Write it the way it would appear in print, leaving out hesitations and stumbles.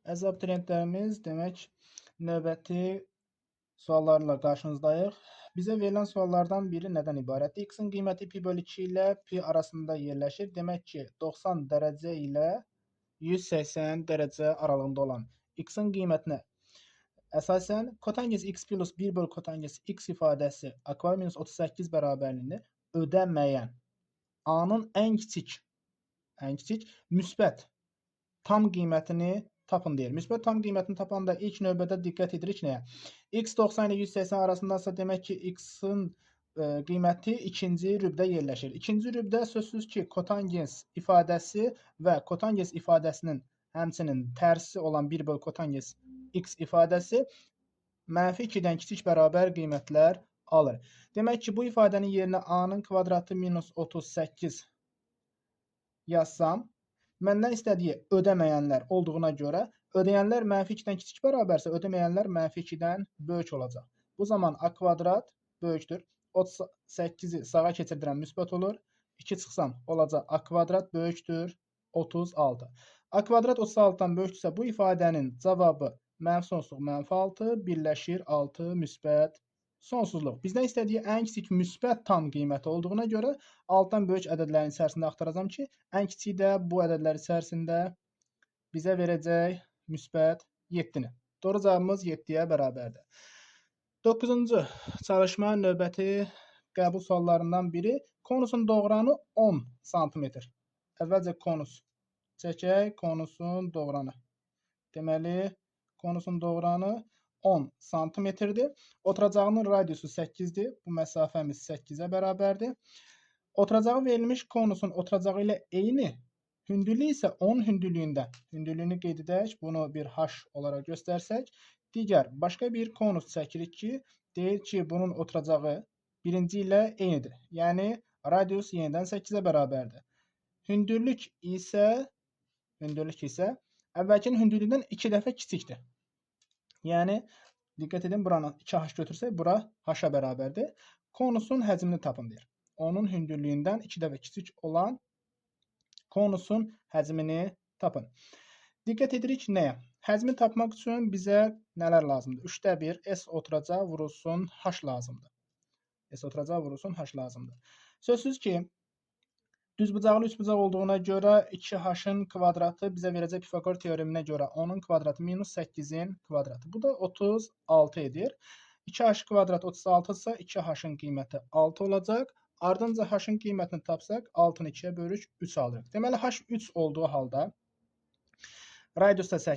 Əziz abituriyentlərimiz, demək, növbəti suallarla qarşınızdayıq. Bizə verilən suallardan biri nədən ibarətdir? X-in qiyməti pi bölü 2 ilə pi arasında yerləşir. Demək ki, 90 dərəcə ilə 180 dərəcə aralığında olan X-in qiymətinə əsasən kotangens x plus 1 bölü kotangens x ifadəsi a kvar minus 38 bərabərliyini ödəməyən A-nın ən kiçik müsbət tam qiymətini tapın deyir. Müsbət tam qiymətini tapanda ilk növbədə diqqət edirik nəyə? X 90 ilə 180 arasındasa demək ki, X-in qiyməti ikinci rübdə yerləşir. İkinci rübdə sözsüz ki, kotangens ifadəsi və kotangens ifadəsinin həmçinin tərsi olan 1 bölü kotangens x ifadəsi mənfi 2-dən kiçik bərabər qiymətlər alır. Demək ki, bu ifadənin yerinə A-nın kvadratı minus 38 yazsam, məndən istədiyi ödəməyənlər olduğuna görə, ödəyənlər mənfi 2-dən kiçik bərabərsə, ödəməyənlər mənfi 2-dən böyük olacaq. Bu zaman a kvadrat böyükdür. 38-i sağa keçirdirəm, müsbət olur. 2 çıxsam, olacaq a kvadrat böyükdür 36. A kvadrat 36-dan böyükdürsə, bu ifadənin cavabı mənfi sonsuzluq mənfi 6, birləşir 6 müsbət sonsuzluq. Bizdən istədiyi ən kiçik müsbət tam qiyməti olduğuna görə 6-dan böyük ədədlərin içərisində axtaracam ki, ən kiçik də bu ədədlər içərisində bizə verəcək müsbət 7-ni. Doğru cavabımız 7-yə bərabərdir. 9-cu çalışma növbəti qəbul suallarından biri. Konusun doğranı 10 sm. Əvvəlcə konus çəkək, konusun doğranı. Deməli, konusun doğranı 10 sm-dir. Oturacağının radiusu 8-dir. Bu məsafəmiz 8-ə bərabərdir. Oturacağı verilmiş konusun oturacağı ilə eyni, hündürlüyü isə onun hündürlüyündə. Hündürlüyünü qeyd edək, bunu bir h olaraq göstərsək. Digər, başqa bir konus çəkirik ki, deyir ki, bunun oturacağı birinci ilə eynidir. Yəni, radius yenidən 8-ə bərabərdir. Hündürlük isə əvvəlkinin hündürlüyündən 2 dəfə kiçikdir. Yəni, diqqət edin, buranı 2h götürsək, bura h-a bərabərdir. Konusun həcmini tapın deyir. Onun hündürlüyündən 2 dəfə kiçik olan konusun həcmini tapın. Diqqət edirik nəyə? Həcmi tapmaq üçün bizə nələr lazımdır? 3də 1 s oturacaq vurulsun h lazımdır. S oturacaq vurulsun h lazımdır. Sözsüz ki, düzbucaqlı üçbucaq olduğuna görə 2h-ın kvadratı bizə verəcək Pifaqor teoreminə görə onun kvadratı minus 8-in kvadratı. Bu da 36 edir. 2h kvadrat 36 ise 2h-ın qiyməti 6 olacaq. Ardınca h-ın qiymətini tapsaq 6-nı 2-yə bölürük 3 alırıq. Deməli h 3 olduğu halda radius da 8